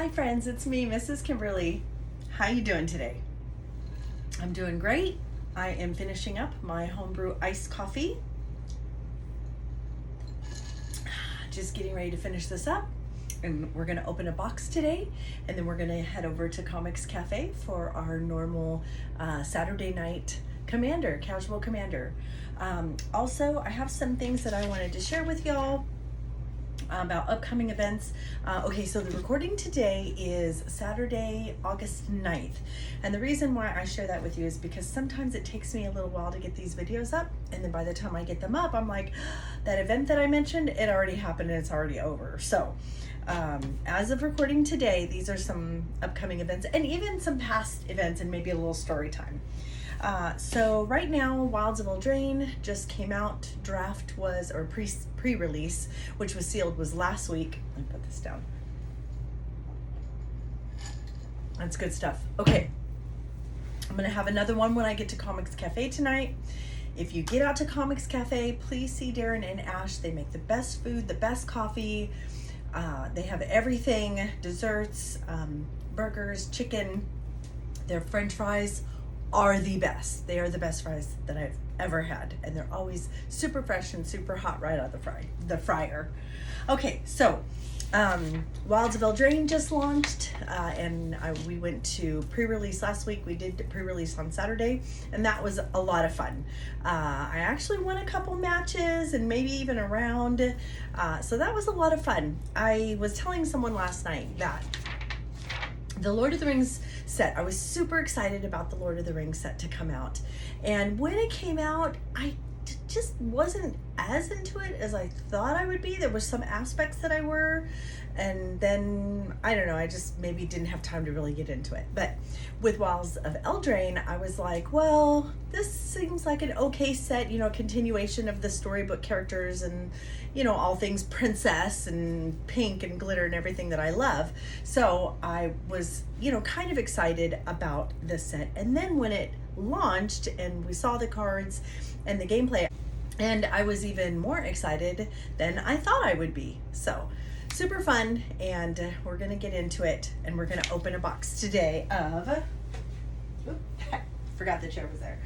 Hi friends, it's me, Mrs. Kimberly. How you doing today? I'm doing great. I am finishing up my homebrew iced coffee. Just getting ready to finish this up. And we're gonna open a box today, and then we're gonna head over to Comics Cafe for our normal Saturday night casual commander. Also, I have some things that I wanted to share with y'all about upcoming events. Okay, so the recording today is Saturday, August 9th. And the reason why I share that with you is because sometimes it takes me a little while to get these videos up. And then by the time I get them up, I'm like, that event that I mentioned, it already happened and it's already over. So as of recording today, these are some upcoming events and even some past events and maybe a little story time. So right now, Wilds of Eldraine just came out. Draft was, or pre-release, which was sealed, was last week. Let me put this down. That's good stuff. Okay, I'm gonna have another one when I get to Comics Cafe tonight. If you get out to Comics Cafe, please see Darren and Ash. They make the best food, the best coffee. They have everything, desserts, burgers, chicken. Their French fries are the best. They are the best fries that I've ever had, and they're always super fresh and super hot right out of the fryer. Okay, so Wilds of Eldraine just launched, and we went to pre-release last week. We did pre-release on Saturday, and that was a lot of fun. I actually won a couple matches and maybe even a round, so that was a lot of fun. I was telling someone last night that the Lord of the Rings set, I was super excited about the Lord of the Rings set to come out. And when it came out, I just wasn't as into it as I thought I would be. There were some aspects that I were, and then, I don't know, I just maybe didn't have time to really get into it. But with Wilds of Eldraine, I was like, well, this seems like an okay set, continuation of the storybook characters and, all things princess and pink and glitter and everything that I love. So I was, kind of excited about this set. And then when it launched and we saw the cards and the gameplay, and I was even more excited than I thought I would be. So super fun, and we're gonna get into it, and we're gonna open a box today of, forgot the chair was there.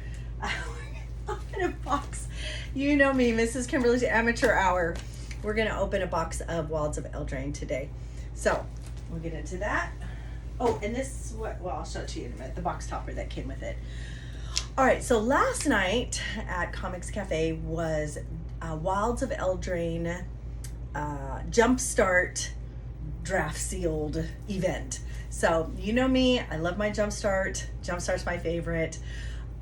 Open a box. You know me, Mrs. Kimberly's Amateur Hour. We're gonna open a box of Wilds of Eldraine today. So we'll get into that. Oh, and this is what, well, I'll show it to you in a minute, the box topper that came with it. All right, so last night at Comics Cafe was Wilds of Eldraine Jumpstart draft sealed event. So you know me, I love my Jumpstart. Jumpstart's my favorite.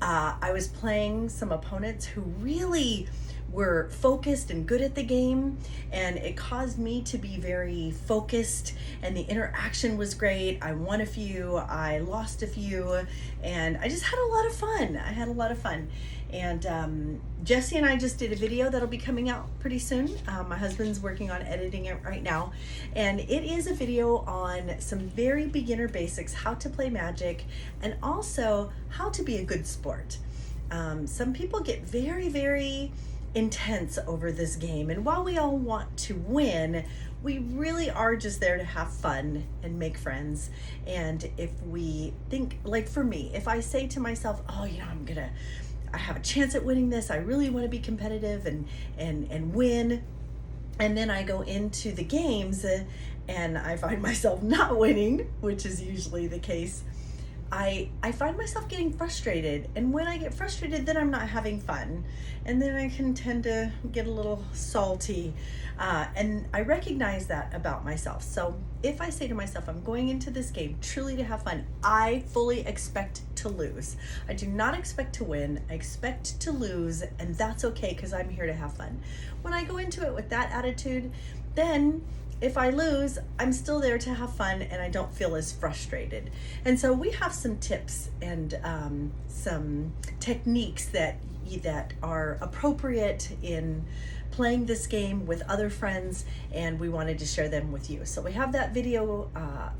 I was playing some opponents who really were focused and good at the game, and it caused me to be very focused, and the interaction was great. I won a few, I lost a few, and I just had a lot of fun. I had a lot of fun. And Jesse and I just did a video that'll be coming out pretty soon. My husband's working on editing it right now, and it is a video on some very beginner basics, how to play Magic, and also how to be a good sport. Some people get very, very intense over this game, and while we all want to win, we really are just there to have fun and make friends. And if we think, like for me, if I say to myself, oh, I have a chance at winning this, I really want to be competitive and win, and then I go into the games and I find myself not winning, which is usually the case, I find myself getting frustrated, and when I get frustrated, then I'm not having fun, and then I can tend to get a little salty, and I recognize that about myself. So if I say to myself, I'm going into this game truly to have fun, I fully expect to lose. I do not expect to win. I expect to lose, and that's okay because I'm here to have fun. When I go into it with that attitude, then if I lose, I'm still there to have fun, and I don't feel as frustrated. And so we have some tips and some techniques that are appropriate in playing this game with other friends, and we wanted to share them with you. So we have that video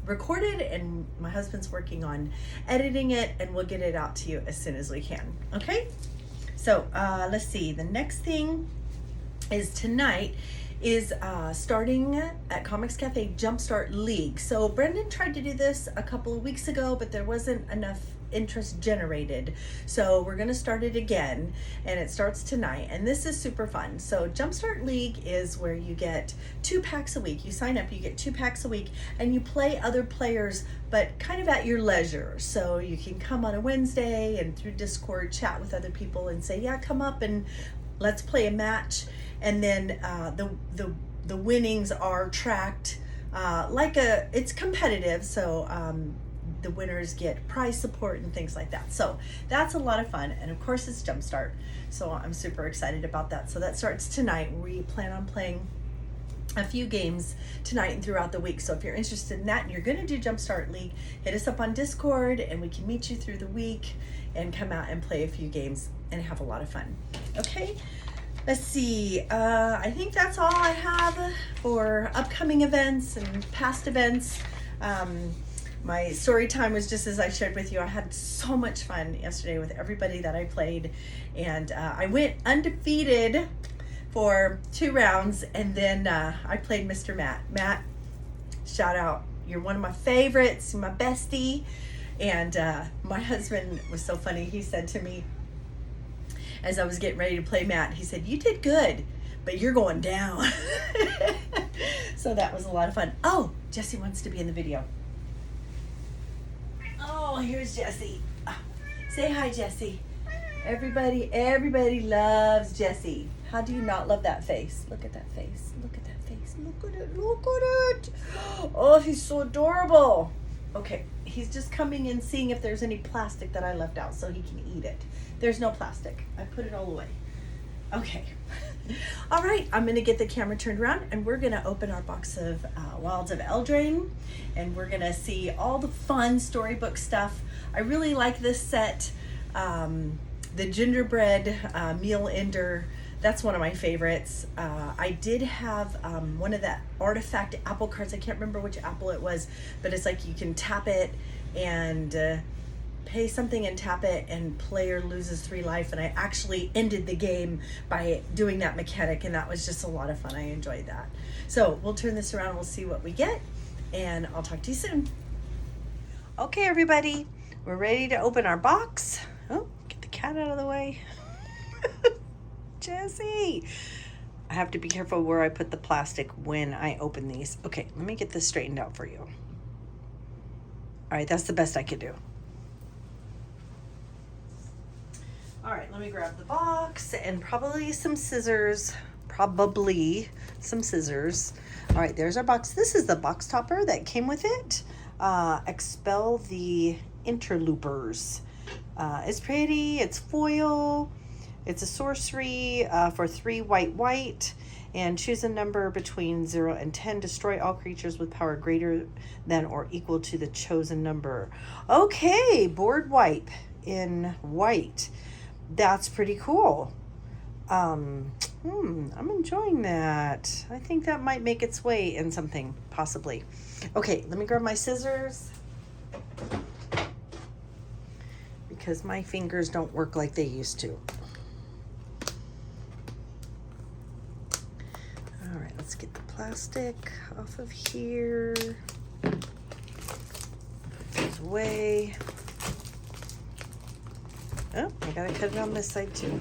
recorded, and my husband's working on editing it, and we'll get it out to you as soon as we can. Okay? So let's see. The next thing is tonight is starting at Comics Cafe Jumpstart League. So Brendan tried to do this a couple of weeks ago, but there wasn't enough interest generated. So we're going to start it again, and it starts tonight, and this is super fun. So Jumpstart League is where you get 2 packs a week. You sign up, you get 2 packs a week, and you play other players, but kind of at your leisure. So you can come on a Wednesday and through Discord chat with other people and say, yeah, come up and let's play a match. And then the winnings are tracked it's competitive. So the winners get prize support and things like that. So that's a lot of fun. And of course it's Jumpstart. So I'm super excited about that. So that starts tonight. We plan on playing a few games tonight and throughout the week. So if you're interested in that and you're going to do Jumpstart League, hit us up on Discord and we can meet you through the week and come out and play a few games and have a lot of fun. Okay, let's see. I think that's all I have for upcoming events and past events. My story time was just as I shared with you. I had so much fun yesterday with everybody that I played, and I went undefeated for 2 rounds, and then I played Mr. Matt. Matt, shout out. You're one of my favorites, my bestie. And my husband was so funny. He said to me, as I was getting ready to play Matt, he said, you did good, but you're going down. So that was a lot of fun. Oh, Jesse wants to be in the video. Oh, here's Jesse. Say hi, Jesse. Everybody loves Jesse. How do you not love that face? Look at that face. Look at that face. Look at it. Look at it. Oh, he's so adorable. Okay, he's just coming in, seeing if there's any plastic that I left out so he can eat it. There's no plastic. I put it all away. Okay. All right, I'm going to get the camera turned around, and we're going to open our box of Wilds of Eldraine, and we're going to see all the fun storybook stuff. I really like this set. The gingerbread meal ender, that's one of my favorites. I did have one of the artifact apple cards. I can't remember which apple it was, but it's like you can tap it and pay something and tap it, and player loses 3 life. And I actually ended the game by doing that mechanic, and that was just a lot of fun. I enjoyed that. So we'll turn this around and we'll see what we get, and I'll talk to you soon. Okay, everybody, we're ready to open our box. Oh, get the cat out of the way. Jesse, I have to be careful where I put the plastic when I open these. Okay, let me get this straightened out for you. All right, that's the best I could do. All right, let me grab the box and probably some scissors. All right, there's our box. This is the box topper that came with it. Expel the interloopers. It's pretty, it's foil. It's a sorcery for 3 white, and choose a number between 0 and 10. Destroy all creatures with power greater than or equal to the chosen number. Okay, board wipe in white. That's pretty cool. I'm enjoying that. I think that might make its way in something, possibly. Okay, let me grab my scissors, because my fingers don't work like they used to. All right, let's get the plastic off of here. Put away. Oh, I gotta cut it on this side too.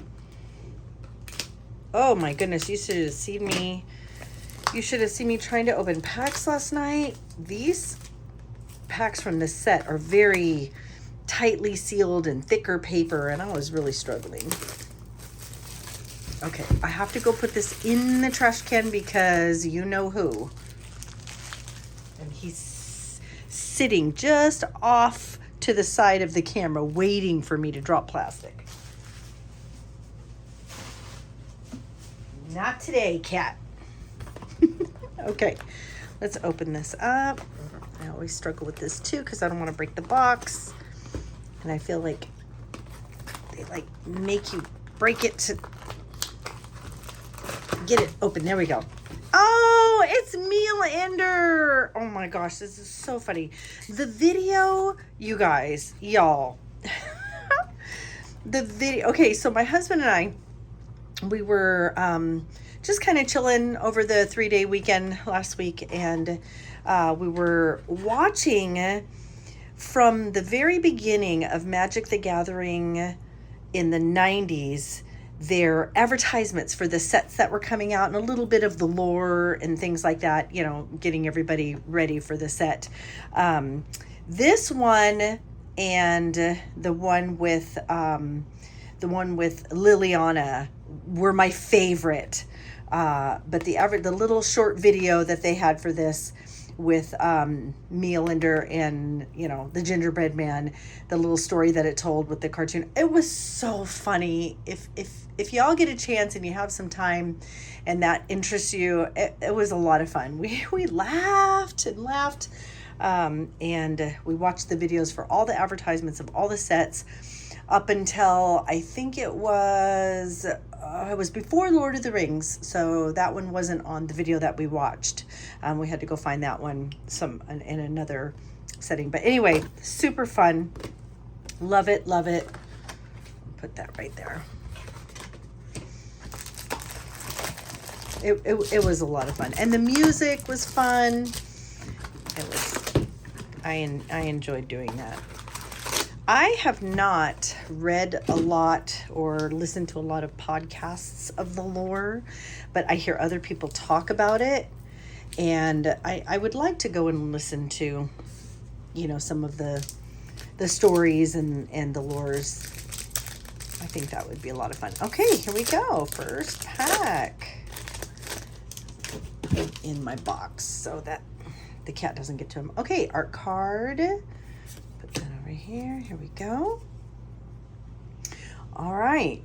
Oh my goodness, you should have seen me. You should have seen me trying to open packs last night. These packs from this set are very tightly sealed and thicker paper, and I was really struggling. Okay, I have to go put this in the trash can because you know who. And he's sitting just off to the side of the camera waiting for me to drop plastic. Not today, cat. Okay, let's open this up. I always struggle with this too because I don't want to break the box. And I feel like they like make you break it to get it open. There we go. Oh, it's meal ender. Oh my gosh, this is so funny. The video, you guys, y'all. The video. Okay, so my husband and I, we were just kind of chilling over the 3-day weekend last week, and we were watching from the very beginning of Magic the Gathering in the 90s, their advertisements for the sets that were coming out and a little bit of the lore and things like that, getting everybody ready for the set. This one and the one with Liliana were my favorite. But the little short video that they had for this with Mia Linder and the gingerbread man, the little story that it told with the cartoon, it was so funny. If y'all get a chance and you have some time and that interests you, it was a lot of fun. We laughed and laughed, and we watched the videos for all the advertisements of all the sets up until I think it was before Lord of the Rings, so that one wasn't on the video that we watched. We had to go find that one in another setting. But anyway, super fun. Love it. Put that right there. It was a lot of fun, and the music was fun. I enjoyed doing that. I have not read a lot or listened to a lot of podcasts of the lore, but I hear other people talk about it, and I would like to go and listen to, some of the stories and the lores. I think that would be a lot of fun. Okay, here we go. First pack in my box so that the cat doesn't get to him. Okay, art card. Right here we go. All right,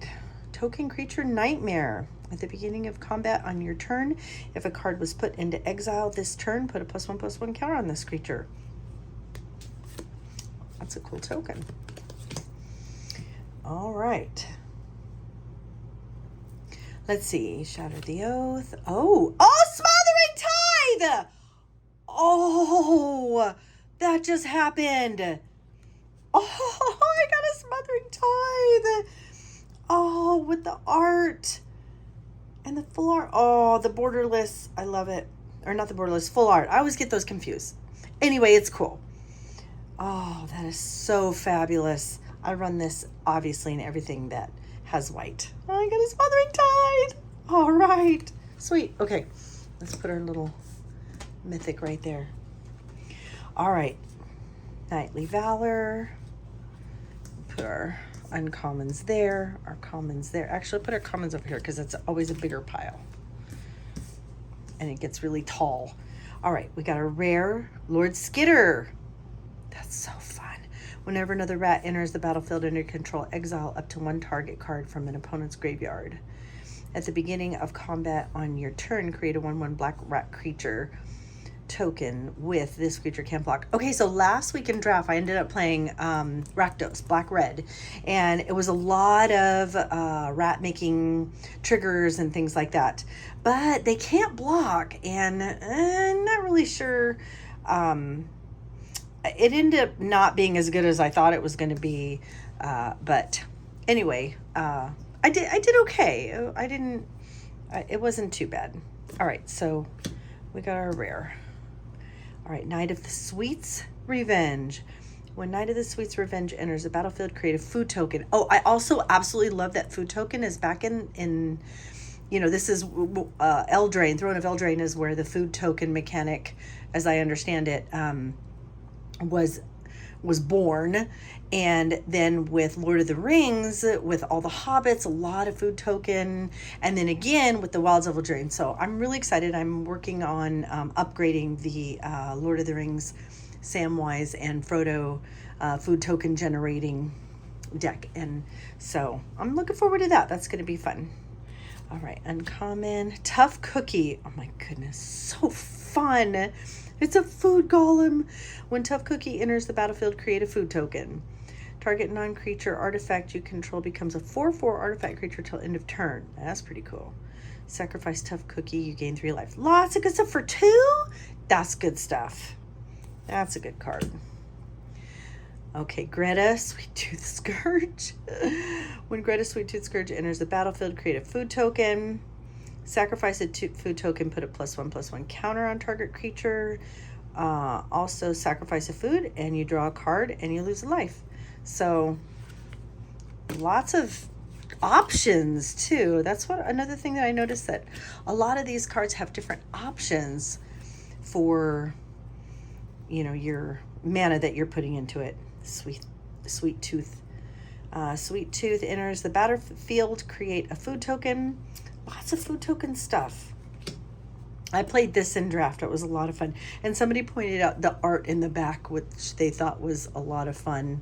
token creature Nightmare. At the beginning of combat on your turn, if a card was put into exile this turn, put a +1/+1 counter on this creature. That's a cool token. All right, let's see. Shatter the Oath. Oh, Smothering Tithe. Oh, that just happened. Oh, I got a Smothering Tithe. Oh, with the art and the full art. Oh, the borderless. I love it. Or not the borderless, full art. I always get those confused. Anyway, it's cool. Oh, that is so fabulous. I run this obviously in everything that has white. Oh, I got a Smothering Tithe. All right. Sweet. Okay, let's put our little mythic right there. All right. Knightly Valor. Put our uncommons there, our commons there. Actually, put our commons over here because it's always a bigger pile. And it gets really tall. All right, we got a rare Lord Skitter. That's so fun. Whenever another rat enters the battlefield under control, exile up to one target card from an opponent's graveyard. At the beginning of combat on your turn, create a 1/1 black rat creature token with this creature can't block. Okay, so last week in draft I ended up playing Rakdos, black red, and it was a lot of rat making triggers and things like that, but they can't block, and I'm not really sure. It ended up not being as good as I thought it was going to be, but anyway, I did okay. It wasn't too bad. All right, so we got our rare. All right, Knight of the Sweets Revenge. When Knight of the Sweets Revenge enters the battlefield, create a food token. Oh, I also absolutely love that food token is back in this is Eldraine. Throne of Eldraine is where the food token mechanic, as I understand it, was born. And then with Lord of the Rings, with all the hobbits, a lot of food token, and then again with the Wilds of Eldraine. So I'm really excited. I'm working on upgrading the Lord of the Rings Samwise and Frodo food token generating deck, and so I'm looking forward to that. That's going to be fun. All right, uncommon Tough Cookie. Oh my goodness, so fun. It's a food golem. When Tough Cookie enters the battlefield, create a food token. Target non-creature artifact you control becomes a 4/4 artifact creature till end of turn. That's pretty cool. Sacrifice Tough Cookie, you gain 3 life. Lots of good stuff for 2. That's good stuff. That's a good card. Okay, Greta, Sweet Tooth Scourge. When Greta, Sweet Tooth Scourge enters the battlefield, create a food token. Sacrifice a food token, put a +1/+1 counter on target creature. Also sacrifice a food and you draw a card and you lose a life. So lots of options too. That's what another thing that I noticed, that a lot of these cards have different options for, you know, your mana that you're putting into it. Sweet Tooth. Sweet Tooth enters the battlefield, create a food token. Lots of food token stuff. I played this in draft. It was a lot of fun. And somebody pointed out the art in the back, which they thought was a lot of fun.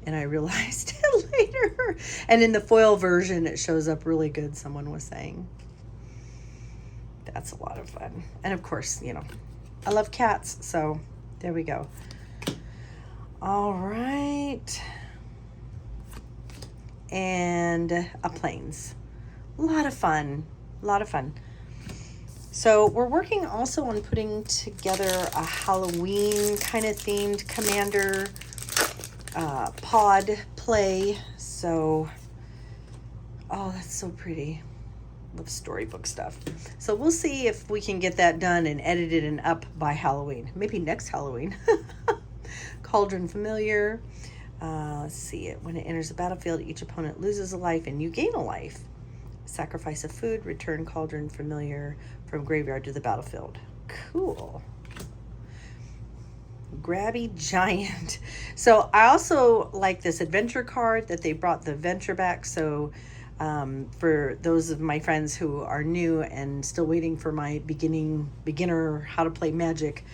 And I realized it later. And in the foil version, it shows up really good, someone was saying. That's a lot of fun. And of course, you know, I love cats. So there we go. All right. And a plains. A lot of fun. A lot of fun. So we're working also on putting together a Halloween kind of themed commander pod play. So, oh, that's so pretty. Love storybook stuff. So we'll see if we can get that done and edited and up by Halloween. Maybe next Halloween. Cauldron Familiar. Let's see it. When it enters the battlefield, each opponent loses a life and you gain a life. Sacrifice a food, return Cauldron Familiar from graveyard to the battlefield. Cool. Grabby Giant. So I also like this adventure card that they brought the adventure back. So for those of my friends who are new and still waiting for my beginner how to play Magic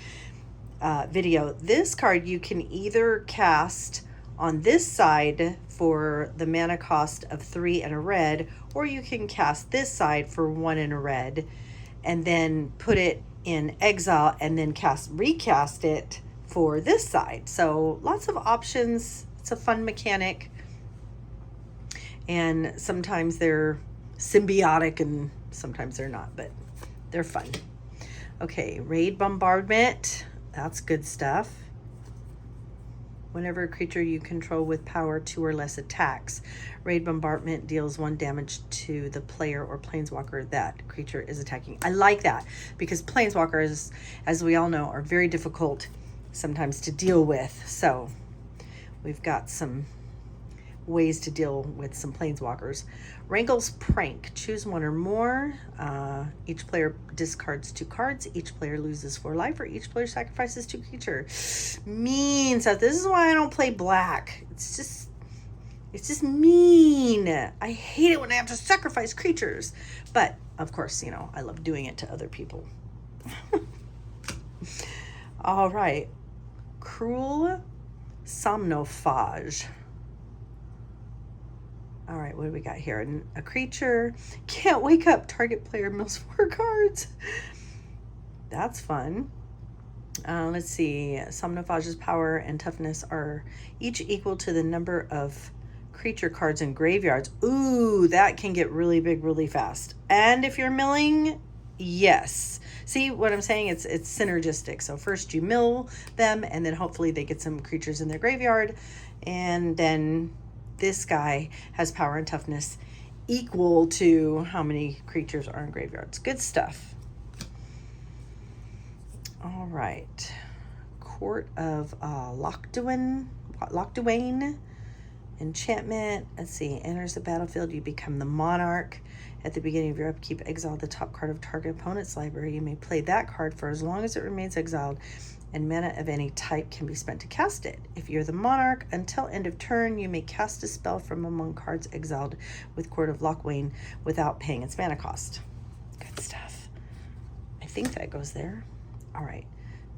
video, this card you can either cast on this side for the mana cost of 3 and a red, or you can cast this side for 1 and a red, and then put it in exile and then recast it for this side. So lots of options. It's a fun mechanic. And sometimes they're symbiotic and sometimes they're not, but they're fun. Okay, Raid Bombardment. That's good stuff. Whenever a creature you control with power 2 or less attacks, Raid Bombardment deals 1 damage to the player or planeswalker that creature is attacking. I like that because planeswalkers, as we all know, are very difficult sometimes to deal with. So we've got some ways to deal with some planeswalkers. Wrangle's Prank. Choose 1 or more. Each player discards 2 cards. Each player loses 4 life, or each player sacrifices 2 creatures. Mean stuff. This is why I don't play black. It's just mean. I hate it when I have to sacrifice creatures. But of course, you know, I love doing it to other people. All right. Cruel Somnophage. All right, what do we got here? A creature can't wake up. Target player mills 4 cards. That's fun. Let's see. Somnophage's power and toughness are each equal to the number of creature cards in graveyards. Ooh, that can get really big really fast. And if you're milling, yes. See what I'm saying? It's synergistic. So first you mill them, and then hopefully they get some creatures in their graveyard, and then this guy has power and toughness equal to how many creatures are in graveyards. Good stuff. All right. Court of Lochduin. Enchantment. Let's see. Enters the battlefield. You become the monarch. At the beginning of your upkeep, exile the top card of target opponent's library. You may play that card for as long as it remains exiled, and mana of any type can be spent to cast it. If you're the monarch, until end of turn, you may cast a spell from among cards exiled with Court of Lochduin without paying its mana cost. Good stuff. I think that goes there. All right.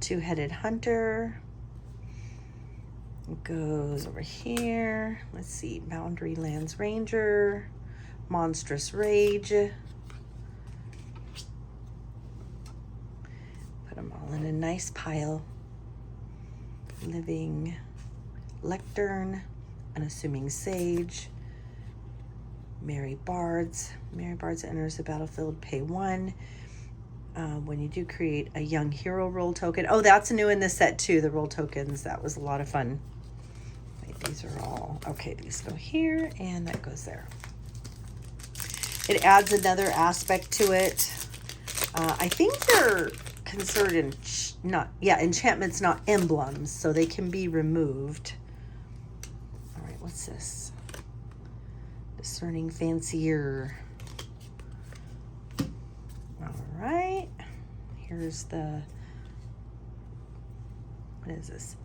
Two-Headed Hunter goes over here. Let's see. Boundary Lands Ranger. Monstrous Rage. Put them all in a nice pile. Living Lectern, Unassuming Sage, Merry Bards. Merry Bards enters the battlefield, pay 1. When you do create a young hero roll token. Oh, that's new in this set too, the roll tokens. That was a lot of fun. Wait, these are all, okay, these go here and that goes there. It adds another aspect to it. I think they're considered enchantments, not emblems, so they can be removed. All right, what's this? Discerning Fancier. All right, here's the, what is this?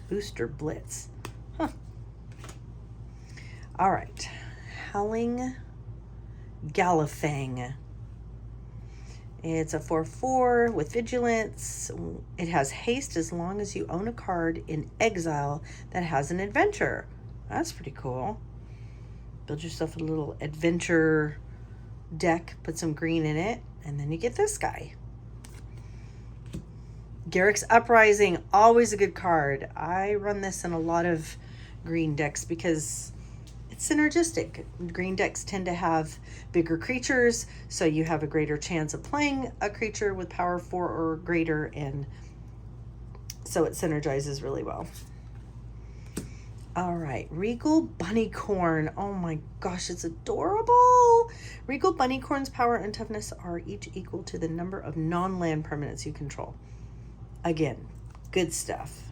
Booster Blitz. Huh. All right, Howling Gallifang. It's a 4/4 with vigilance. It has haste as long as you own a card in exile that has an adventure. That's pretty cool. Build yourself a little adventure deck, put some green in it, and then you get this guy. Garrick's Uprising, always a good card. I run this in a lot of green decks because it's synergistic. Green decks tend to have bigger creatures, so you have a greater chance of playing a creature with power 4 or greater, and so it synergizes really well. All right, Regal Bunnycorn. Oh my gosh, it's adorable. Regal Bunnycorn's power and toughness are each equal to the number of non-land permanents you control. Again, good stuff.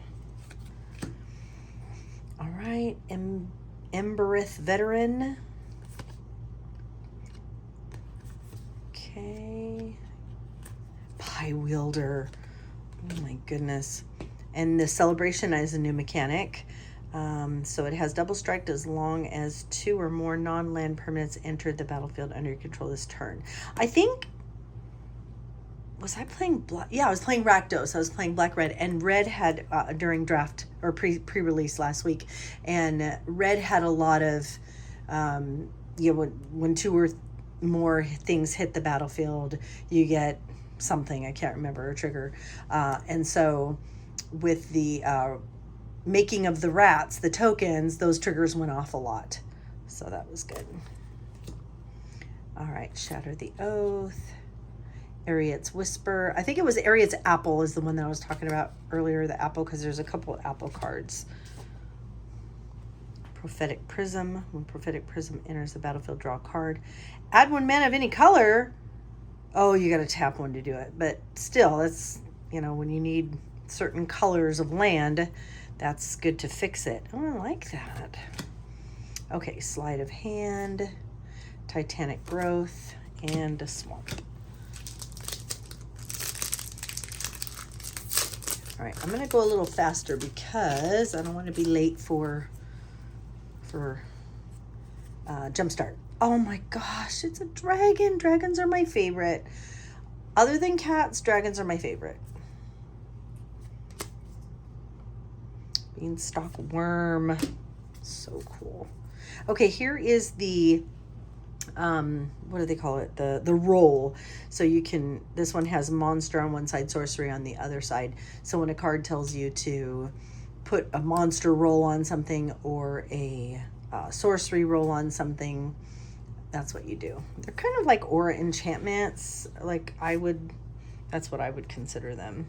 All right, Embereth Veteran. Okay. Pie Wielder. Oh my goodness. And the Celebration is a new mechanic. So it has double strike as long as 2 or more non-land permanents entered the battlefield under your control this turn. I think, was I playing black? Yeah, I was playing Rakdos. I was playing black-red, and red had during draft or pre-release last week, and red had a lot of when 2 or more things hit the battlefield, you get something, I can't remember, a trigger, and so with the making of the rats, the tokens, those triggers went off a lot, so that was good. All right, Shatter the Oath. Ariet's Whisper. I think it was Ariet's Apple is the one that I was talking about earlier, the apple, because there's a couple of apple cards. Prophetic Prism. When Prophetic Prism enters the battlefield, draw a card. Add 1 mana of any color. Oh, you got to tap 1 to do it. But still, that's, when you need certain colors of land, that's good to fix it. Oh, I like that. Okay, Sleight of Hand, Titanic Growth, and a Swamp. All right, I'm going to go a little faster because I don't want to be late for Jumpstart. Oh my gosh, it's a dragon. Dragons are my favorite. Other than cats, dragons are my favorite. Beanstalk Worm. So cool. Okay, here is the what do they call it? The roll. So you can, this one has monster on one side, sorcery on the other side. So when a card tells you to put a monster roll on something or a sorcery roll on something, that's what you do. They're kind of like aura enchantments. That's what I would consider them.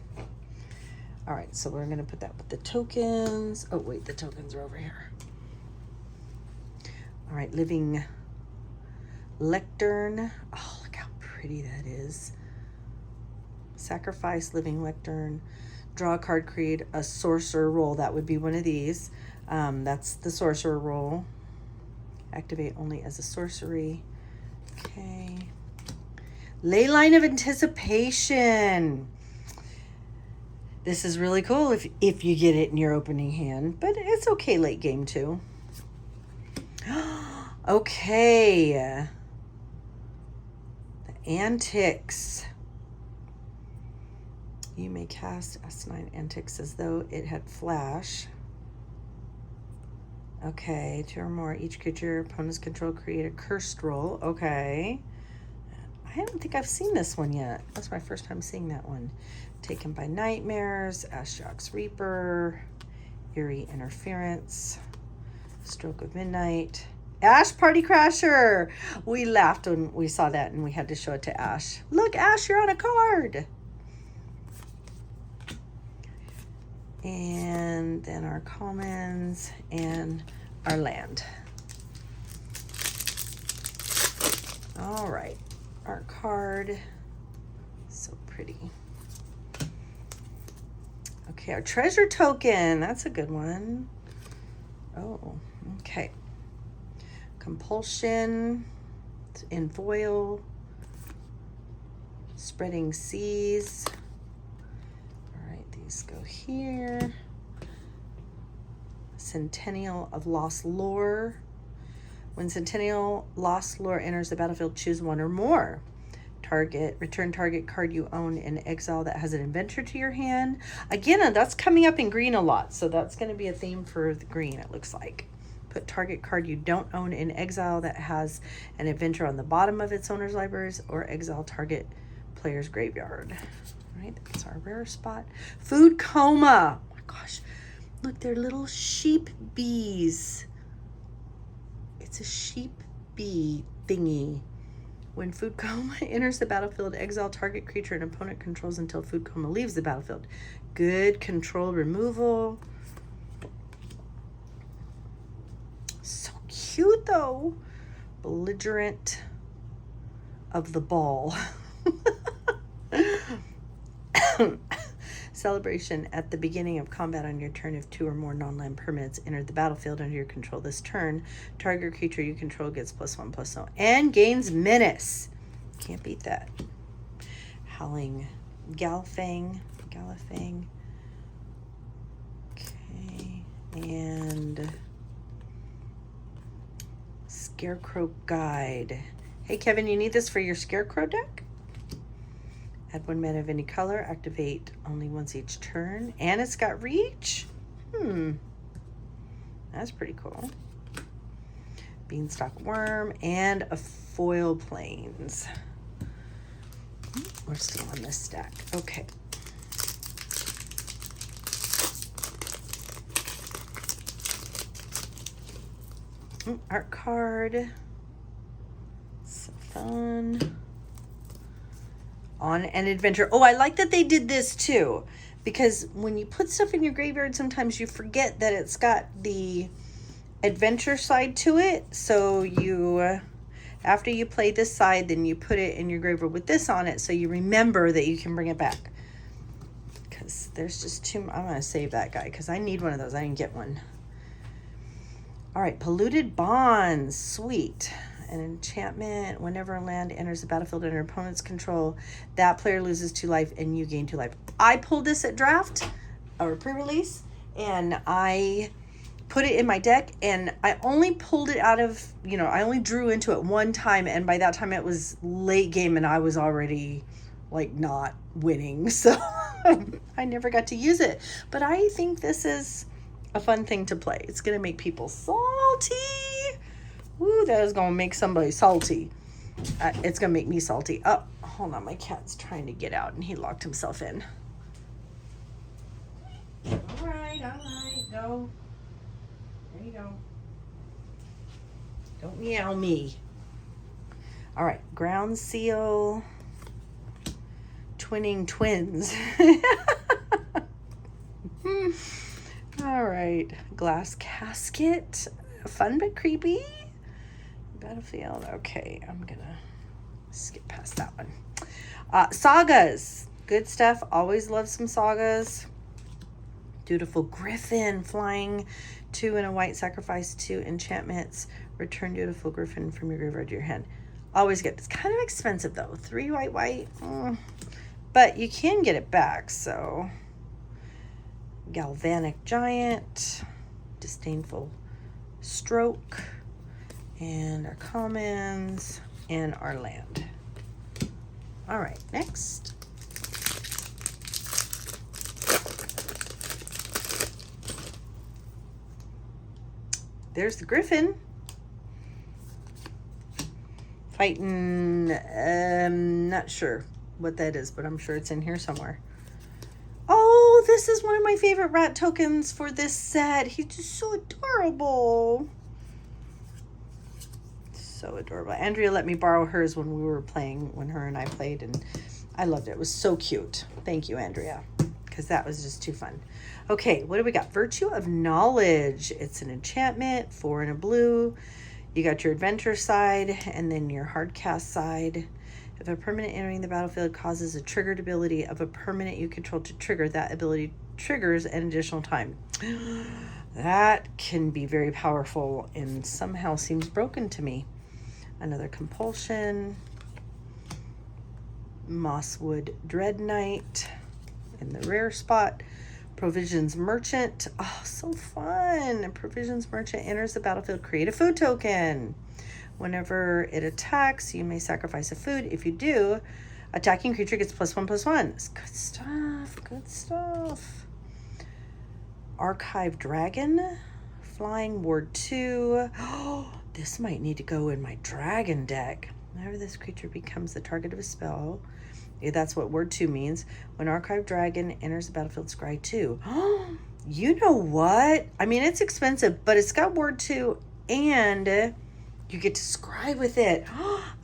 All right, so we're going to put that with the tokens. Oh, wait, the tokens are over here. All right, Living Lectern. Oh, look how pretty that is. Sacrifice Living Lectern. Draw a card, create a sorcerer roll. That would be one of these. That's the sorcerer roll. Activate only as a sorcery. Okay. Leyline of Anticipation. This is really cool if you get it in your opening hand, but it's okay late game too. Okay. The Antics. You may cast S9 Antics as though it had flash. Okay, 2 or more. Each creature opponent's control create a cursed roll. Okay. I don't think I've seen this one yet. That's my first time seeing that one. Taken by Nightmares, Ashiok's Reaper, Eerie Interference, Stroke of Midnight, Ash Party Crasher. We laughed when we saw that and we had to show it to Ash. Look, Ash, you're on a card. And then our commons and our land. All right, our card. So pretty. Okay, our treasure token. That's a good one. Oh, okay. Compulsion in foil. Spreading seas. All right, these go here. Centennial of Lost Lore. When Centennial Lost Lore enters the battlefield, choose one or more. Return target card you own in exile that has an adventure to your hand. Again, that's coming up in green a lot, so that's going to be a theme for the green, it looks like. Put target card you don't own in exile that has an adventure on the bottom of its owner's libraries, or exile target player's graveyard. All right, that's our rare spot. Food coma. Oh my gosh, look, they're little sheep bees. It's a sheep bee thingy. When food coma enters the battlefield, exile target creature an opponent controls until food coma leaves the battlefield. Good control removal. So cute though. Belligerent of the ball. Celebration. At the beginning of combat on your turn, if 2 or more non-land permanents entered the battlefield under your control this turn, target creature you control gets +1/+0 and gains menace. Can't beat that. Howling Galfang. Okay. And Scarecrow Guide. Hey Kevin, you need this for your Scarecrow deck? Add 1 mana of any color. Activate only once each turn. And it's got reach. That's pretty cool. Beanstalk Worm and a foil plains. We're still on this stack. Okay. Art card. So fun. On an adventure. Oh, I like that they did this too, because when you put stuff in your graveyard, sometimes you forget that it's got the adventure side to it. So you, after you play this side, then you put it in your graveyard with this on it, so you remember that you can bring it back. Because there's just too much. I'm going to save that guy because I need one of those. I didn't get one. All right, Polluted Bonds. Sweet. An enchantment. Whenever a land enters the battlefield under opponent's control, that player loses 2 life and you gain 2 life. I pulled this at draft or pre-release, and I put it in my deck, and I only pulled it out of, I only drew into it one time, and by that time it was late game and I was already like not winning, so I never got to use it. But I think this is a fun thing to play. It's gonna make people salty. Ooh, that is going to make somebody salty. It's going to make me salty. Oh, hold on. My cat's trying to get out, and he locked himself in. All right. Go. There you go. Don't meow me. All right. Ground Seal. Twinning Twins. All right. Glass Casket. Fun but creepy. Battlefield. Okay, I'm gonna skip past that one. Sagas. Good stuff. Always love some sagas. Dutiful Griffin. Flying 2 and a white. Sacrifice 2 enchantments. Return Dutiful Griffin from your graveyard to your hand. Always good. It's kind of expensive though. 3 white. But you can get it back, so. Galvanic Giant. Disdainful Stroke. And our commons and our land. All right, next. There's the Griffin. Fighting, not sure what that is, but I'm sure it's in here somewhere. Oh, this is one of my favorite rat tokens for this set. He's just so adorable. So adorable. Andrea let me borrow hers when her and I played, and I loved it. It was so cute. Thank you, Andrea, because that was just too fun. Okay, what do we got? Virtue of Knowledge. It's an enchantment, 4 and a blue. You got your adventure side and then your hard cast side. If a permanent entering the battlefield causes a triggered ability of a permanent you control to trigger, that ability triggers an additional time. That can be very powerful and somehow seems broken to me. Another compulsion. Mosswood Dread Knight in the rare spot. Provisions Merchant. Oh, so fun. Provisions Merchant enters the battlefield. Create a food token. Whenever it attacks, you may sacrifice a food. If you do, attacking creature gets +1/+1. It's good stuff. Good stuff. Archive Dragon. Flying Ward 2. Oh, this might need to go in my dragon deck. Whenever this creature becomes the target of a spell, that's what Word 2 means. When Archive Dragon enters the battlefield, scry 2. You know what? I mean, it's expensive, but it's got Word 2 and you get to scry with it.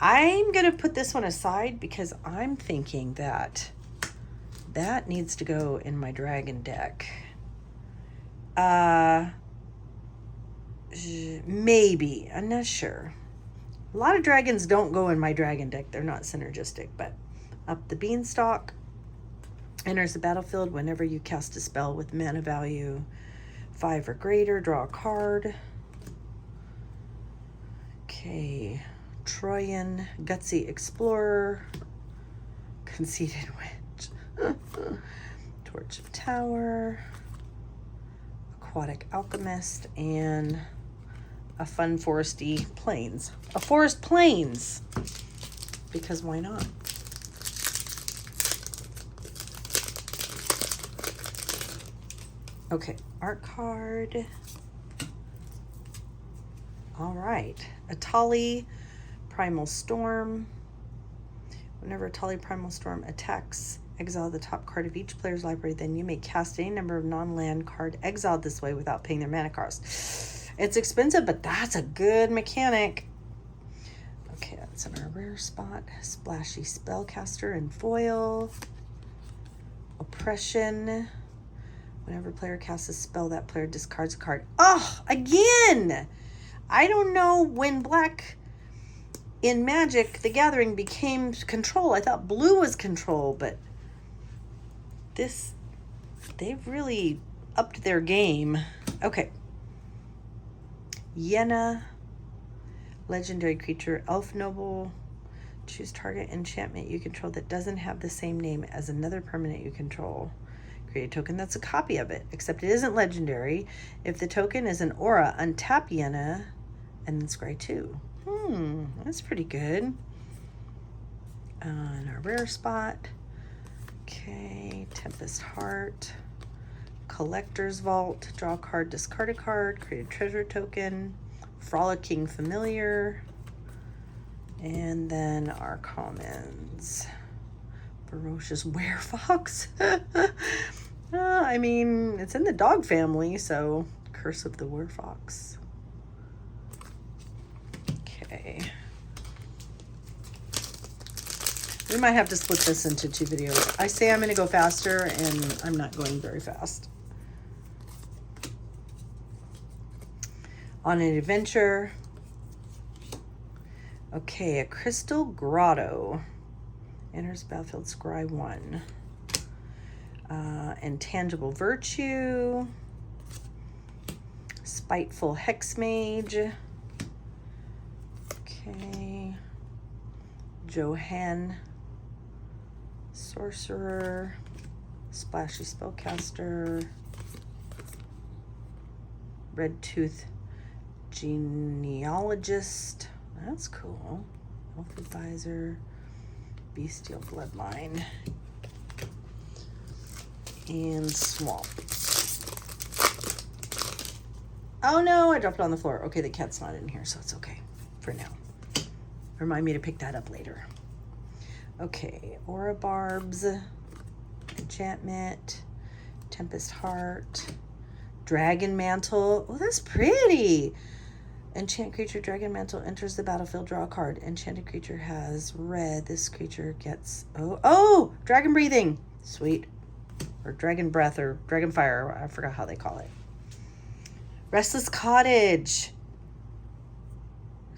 I'm going to put this one aside because I'm thinking that needs to go in my dragon deck. Maybe. I'm not sure. A lot of dragons don't go in my dragon deck. They're not synergistic, but Up the Beanstalk enters the battlefield whenever you cast a spell with mana value 5 or greater. Draw a card. Okay. Troyan Gutsy Explorer. Conceited Witch. Torch of Tower. Aquatic Alchemist. And a fun foresty plains. A forest plains. Because why not? Okay, art card. All right. Atali Primal Storm. Whenever Atali Primal Storm attacks, exile the top card of each player's library. Then you may cast any number of non-land card exiled this way without paying their mana cost. It's expensive, but that's a good mechanic. Okay, that's in our rare spot. Splashy Spellcaster and foil. Oppression. Whenever a player casts a spell, that player discards a card. Oh, again! I don't know when black in Magic the Gathering became control. I thought blue was control, but they've really upped their game. Okay. Yenna, legendary creature, elf noble. Choose target enchantment you control that doesn't have the same name as another permanent you control. Create a token that's a copy of it, except it isn't legendary. If the token is an aura, untap Yenna and then scry 2. That's pretty good. On our rare spot. Okay, Tempest Heart. Collector's Vault. Draw a card, discard a card. Create a treasure token. Frolicking Familiar. And then our commons. Ferocious Werefox. I mean, it's in the dog family, so Curse of the Werefox. Okay. We might have to split this into 2 videos. I say I'm going to go faster, and I'm not going very fast. On an adventure. Okay, a Crystal Grotto. Enters battlefield, scry 1. Intangible Virtue. Spiteful Hexmage. Okay. Johann Sorcerer. Splashy Spellcaster. Red Tooth Genealogist. That's cool. Elf Advisor. Bestial Bloodline. And Swamp. Oh no, I dropped it on the floor. Okay, the cat's not in here, so it's okay for now. Remind me to pick that up later. Okay, Aura Barbs. Enchantment. Tempest Heart. Dragon Mantle. Oh, that's pretty. Enchant creature, Dragon Mantle enters the battlefield, draw a card. Enchanted creature has red. This creature gets... Oh! Dragon Breathing. Sweet. Or Dragon Breath or Dragon Fire. I forgot how they call it. Restless Cottage.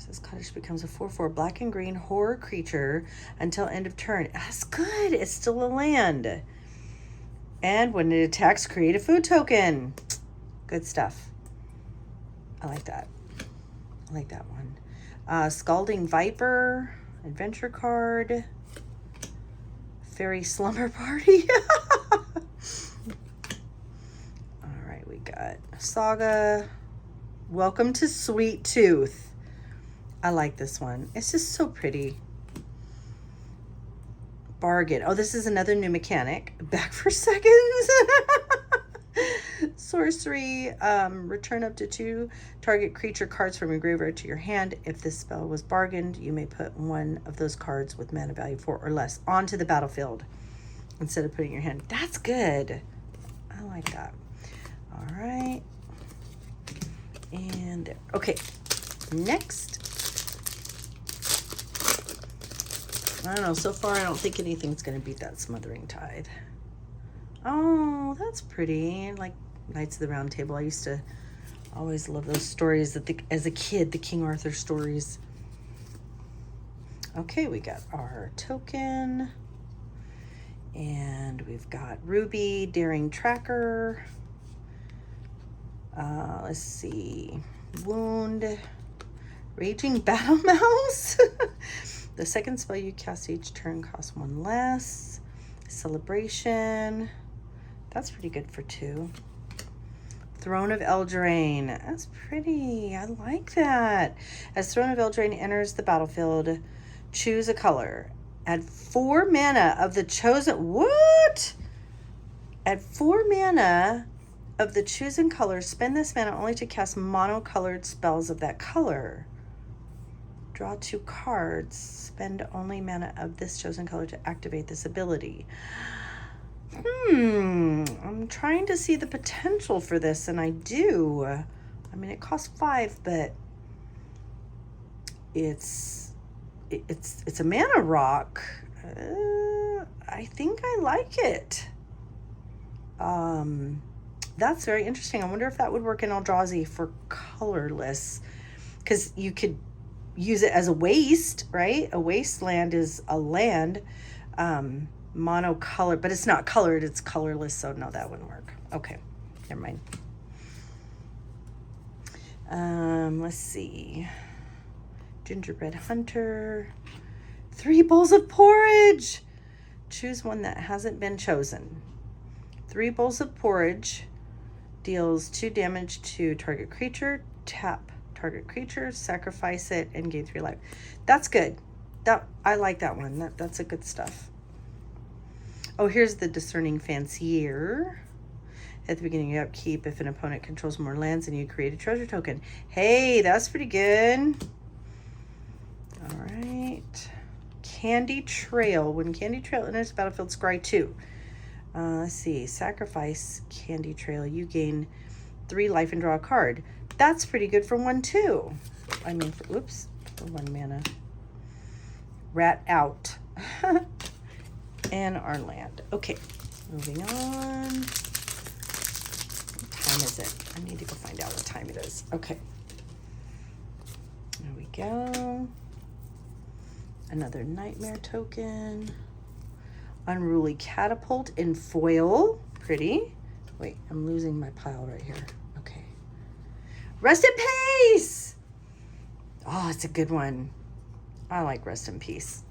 This cottage becomes a 4/4 black and green horror creature until end of turn. That's good. It's still a land. And when it attacks, create a food token. Good stuff. I like that. I like that one. Scalding Viper, adventure card. Fairy Slumber Party. All right, we got Saga. Welcome to Sweet Tooth. I like this one. It's just so pretty. Bargain. Oh, this is another new mechanic. Back for seconds. Sorcery. Return up to 2 target creature cards from your graveyard to your hand. If this spell was bargained, you may put one of those cards with mana value 4 or less onto the battlefield instead of putting it in your hand. That's good. I like that. All right. And okay, next. I don't know. So far, I don't think anything's going to beat that Smothering Tithe. Oh, that's pretty. Like Knights of the Round Table. I used to always love those stories that as a kid, the King Arthur stories. Okay, we got our token. And we've got Ruby, Daring Tracker. Let's see. Wound. Raging Battle Mouse. The second spell you cast each turn costs 1 less. Celebration. That's pretty good for 2. Throne of Eldraine. That's pretty. I like that. As Throne of Eldraine enters the battlefield, choose a color. Add 4 mana of the chosen... What? Add 4 mana of the chosen color. Spend this mana only to cast monocolored spells of that color. Draw 2 cards. Spend only mana of this chosen color to activate this ability. I'm trying to see the potential for this, and I do. I mean, it costs 5, but it's a mana rock. I think I like it. That's very interesting. I wonder if that would work in Eldrazi for colorless, because you could use it as a waste, right? A wasteland is a land, monocolored, but it's not colored, it's colorless, so no, that wouldn't work. Okay, never mind. Let's see. Gingerbread Hunter. 3 bowls of porridge. Choose one that hasn't been chosen. 3 bowls of porridge deals 2 damage to target creature. Tap target creature, sacrifice it, and gain 3 life. That's good. I like that one. That's a good stuff. Oh, here's the Discerning Fancier. At the beginning of your upkeep, if an opponent controls more lands than you, create a treasure token. Hey, that's pretty good. All right. Candy Trail. When Candy Trail enters the battlefield, scry 2. Let's see. Sacrifice Candy Trail. You gain 3 life and draw a card. That's pretty good for 1 too. I mean, for 1 mana. Rat out. And our land. Okay, moving on. What time is it? I need to go find out what time it is. Okay. There we go. Another Nightmare token. Unruly Catapult in foil. Pretty. Wait, I'm losing my pile right here. Okay. Rest in Peace! Oh, it's a good one. I like Rest in Peace.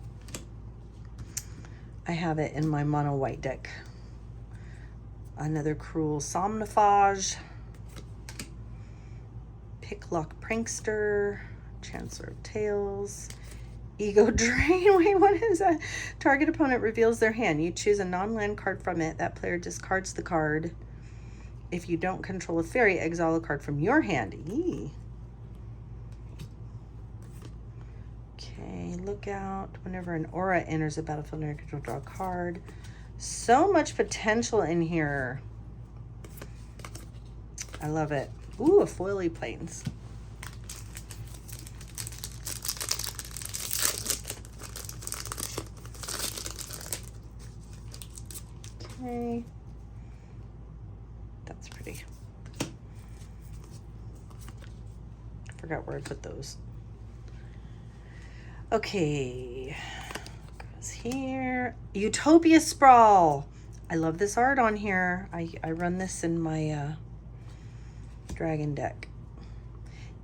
I have it in my mono white deck. Another Cruel Somnifage. Picklock Prankster. Chancellor of Tales. Ego Drain. Wait, what is that? Target opponent reveals their hand. You choose a non-land card from it. That player discards the card. If you don't control a fairy, exile a card from your hand. Eee. Okay, look out. Whenever an aura enters the battlefield, you control, draw a card. So much potential in here. I love it. Ooh, a foily plains. Okay. That's pretty. I forgot where I put those. Okay. Goes here. Utopia Sprawl. I love this art on here. I run this in my dragon deck.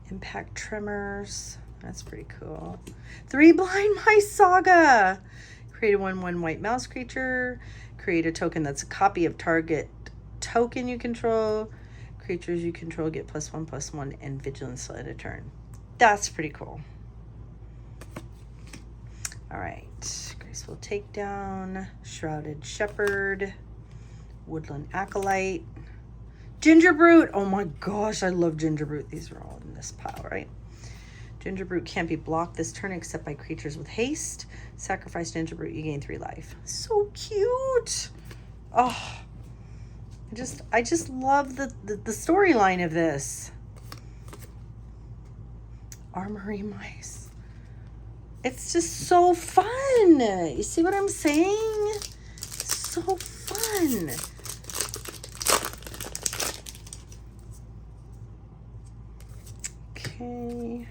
Impact Tremors. That's pretty cool. 3 Blind Mice Saga. Create a 1/1 white mouse creature. Create a token that's a copy of target token you control. Creatures you control get +1/+1 and vigilance till end of turn. That's pretty cool. All right. Graceful Takedown. Shrouded Shepherd. Woodland Acolyte. Ginger Brute. Oh my gosh, I love Ginger Brute. These are all in this pile, right? Ginger Brute can't be blocked this turn except by creatures with haste. Sacrifice Ginger Brute, you gain 3 life. So cute. Oh, I just love the storyline of this. Armory Mice. It's just so fun. You see what I'm saying? So fun. Okay.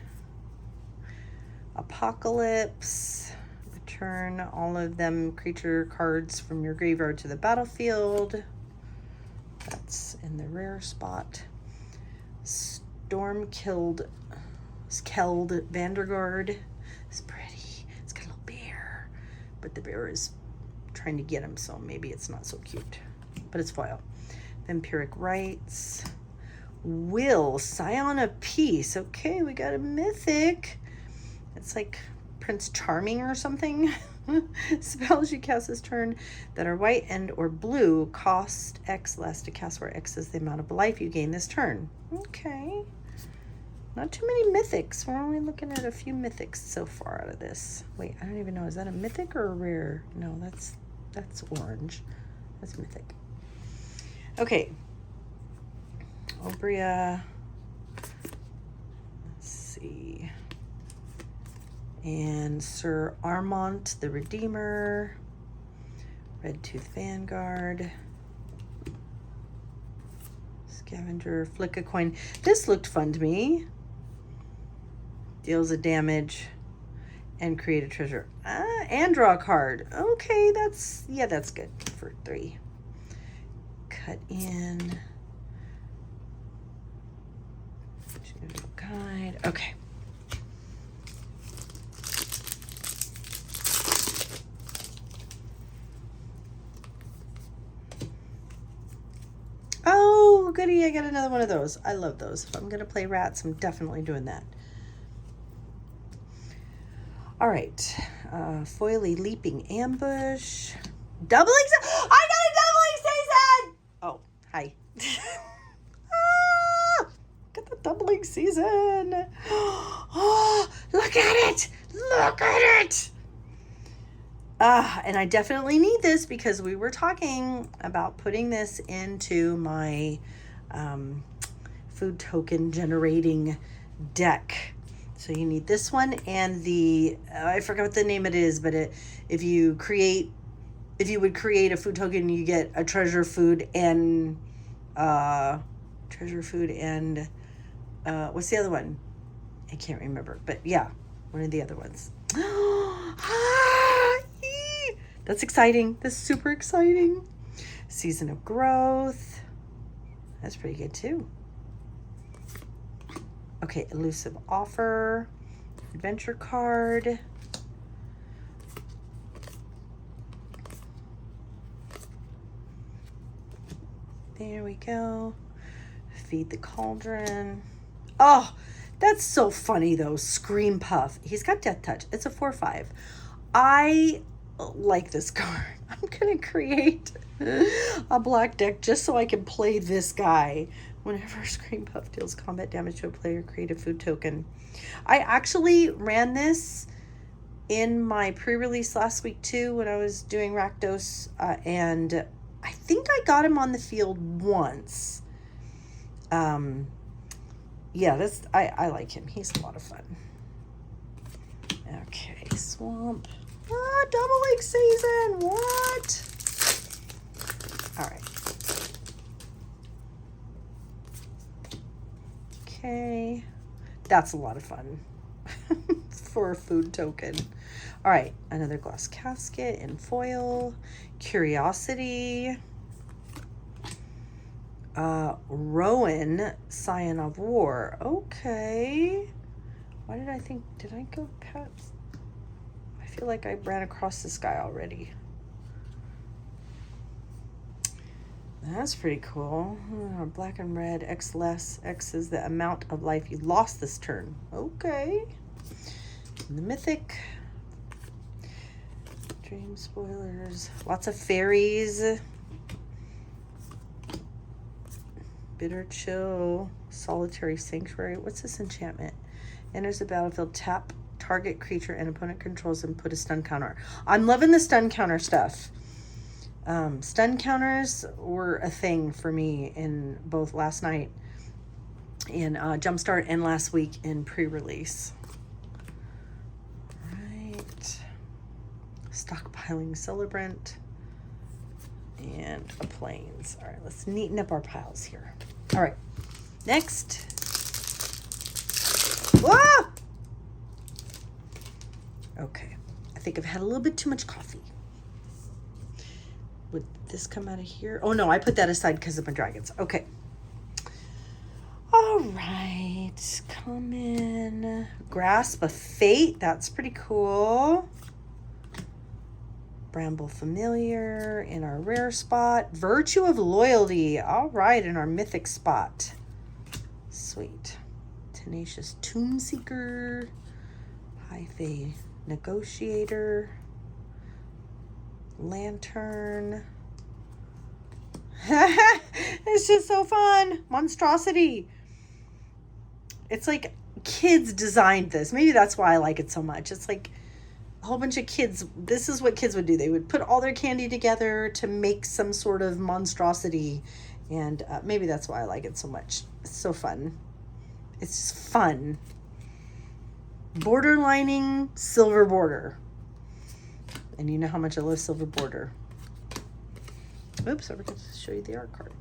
Apocalypse. Return all of them creature cards from your graveyard to the battlefield. That's in the rare spot. Skeld Vanderguard. It's pretty. It's got a little bear, but the bear is trying to get him, so maybe it's not so cute. But it's foil. Vampiric Rites. Will, Scion of Peace. Okay, we got a mythic. It's like Prince Charming or something. Spells you cast this turn that are white and or blue cost X less to cast, where X is the amount of life you gain this turn. Okay. Not too many mythics. We're only looking at a few mythics so far out of this. Wait, I don't even know. Is that a mythic or a rare? No, that's orange. That's mythic. Okay. Obria. Let's see. And Sir Armont the Redeemer. Red Tooth Vanguard. Scavenger. Flick a coin. This looked fun to me. Deals a damage and create a treasure. And draw a card. Okay, that's good for 3. Cut in. Guide. Okay. Oh, goody, I got another one of those. I love those. If I'm going to play rats, I'm definitely doing that. All right. Foily Leaping Ambush. Doubling. I got a doubling season! Oh, hi. Got the doubling season. Oh, look at it. Look at it. And I definitely need this because we were talking about putting this into my food token generating deck. So you need this one and the, I forgot what the name it is, but if you would create a food token, you get a treasure food and what's the other one? I can't remember, but yeah, one of the other ones. That's exciting. That's super exciting. Season of Growth. That's pretty good too. Okay, Elusive Offer. Adventure card. There we go. Feed the Cauldron. Oh, that's so funny though. Scream Puff. He's got Death Touch. It's a 4/5. I like this card. I'm gonna create a black deck just so I can play this guy. Whenever Scream Puff deals combat damage to a player, create a food token. I actually ran this in my pre-release last week too when I was doing Rakdos, and I think I got him on the field once. Yeah, I like him. He's a lot of fun. Okay, Swamp. Doubling season. What? All right. Okay. That's a lot of fun. for a food token. All right, another glass casket in foil. Curiosity. Rowan, Scion of War. Okay. Why did I think, did I go past? I feel like I ran across this guy already. That's pretty cool. Black and red, X less. X is the amount of life you lost this turn. Okay. And the mythic. Dream spoilers. Lots of fairies. Bitter chill. Solitary sanctuary. What's this enchantment? Enters the battlefield, tap target creature and opponent controls and put a stun counter. I'm loving the stun counter stuff. Stun counters were a thing for me in both last night in Jumpstart and last week in pre-release. Right. Stockpiling Celebrant and a Plains. All right, let's neaten up our piles here. All right, next. Whoa! Okay, I think I've had a little bit too much coffee. Would this come out of here? Oh no, I put that aside because of my dragons. Okay. All right, come in. Grasp of Fate, that's pretty cool. Bramble Familiar in our rare spot. Virtue of Loyalty, all right, in our mythic spot. Sweet. Tenacious Tomb Seeker. High Fae Negotiator. Lantern. It's just so fun. Monstrosity. It's like kids designed this. Maybe that's why I like it so much. It's like a whole bunch of kids. This is what kids would do. They would put all their candy together to make some sort of monstrosity. And maybe that's why I like it so much. It's so fun. It's just fun. Border lining, silver border. And you know how much I love silver border. Oops, I forgot to show you the art card.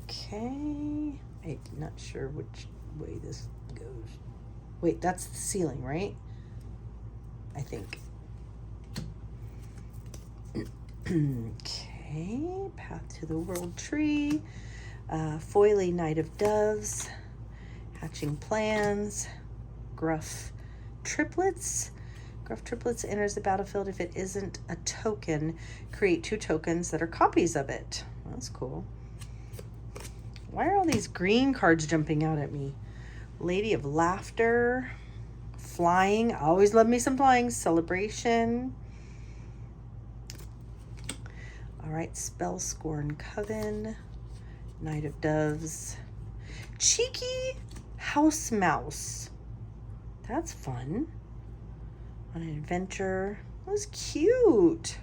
Okay. I'm not sure which way this goes. Wait, that's the ceiling, right? I think. Okay. Path to the World Tree. Foily Knight of Doves. Hatching Plans. Gruff Triplets. Gruff Triplets enters the battlefield. If it isn't a token, create 2 tokens that are copies of it. That's cool. Why are all these green cards jumping out at me? Lady of Laughter. Flying. I always love me some flying. Celebration. All right. Spell Scorn Coven. Knight of Doves. Cheeky House Mouse. That's fun. On an adventure. That was cute.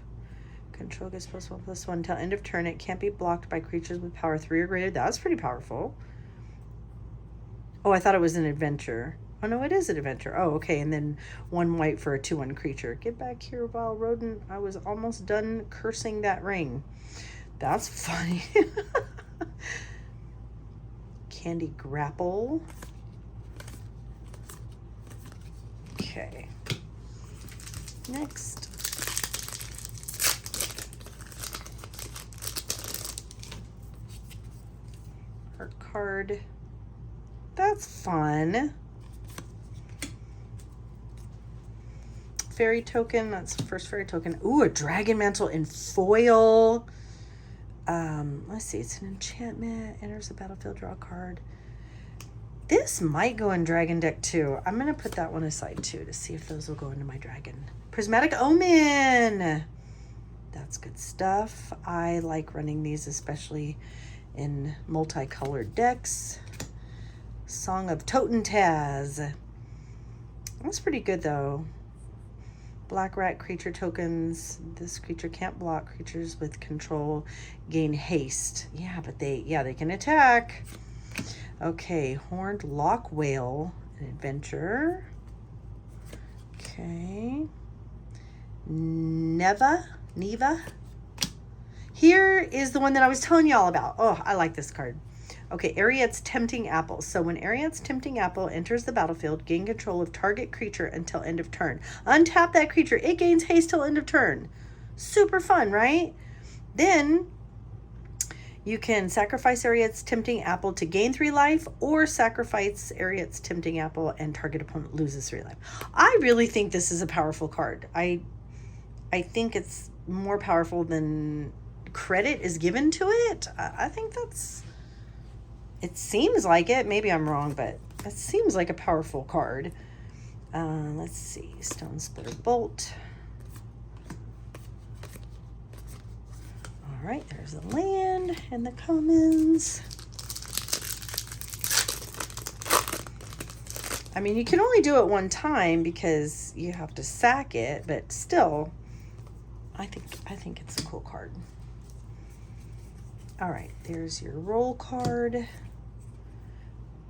Control gets +1/+1 till end of turn. It can't be blocked by creatures with power 3 or greater. That was pretty powerful. Oh, I thought it was an adventure. Oh, no, it is an adventure. Oh, okay. And then 1 white for a 2/1 creature. Get back here, Wild Rodent. I was almost done cursing that ring. That's funny. Candy Grapple. Okay. Next. Art card. That's fun. Fairy token. That's the first fairy token. Ooh, a dragon mantle in foil. Let's see. It's an enchantment. Enters the battlefield. Draw a card. This might go in dragon deck too. I'm going to put that one aside too to see if those will go into my dragon. Prismatic Omen. That's good stuff. I like running these, especially in multicolored decks. Song of Totentaz. That's pretty good though. Black rat creature tokens. This creature can't block. Creatures with control gain haste. Yeah, but they can attack. Okay, Horned Lock Whale, an adventure. Okay. Neva. Here is the one that I was telling y'all about. Oh, I like this card. Okay, Ariad's Tempting Apple. So when Ariad's Tempting Apple enters the battlefield, gain control of target creature until end of turn. Untap that creature. It gains haste till end of turn. Super fun, right? Then you can sacrifice Ariad's Tempting Apple to gain 3 life, or sacrifice Ariad's Tempting Apple and target opponent loses 3 life. I really think this is a powerful card. I think it's more powerful than credit is given to it. I think it seems like it. Maybe I'm wrong, but it seems like a powerful card. Let's see. Stone Splitter Bolt. All right, there's the land and the commons. I mean, you can only do it one time because you have to sack it, but still, I think it's a cool card. All right, there's your roll card.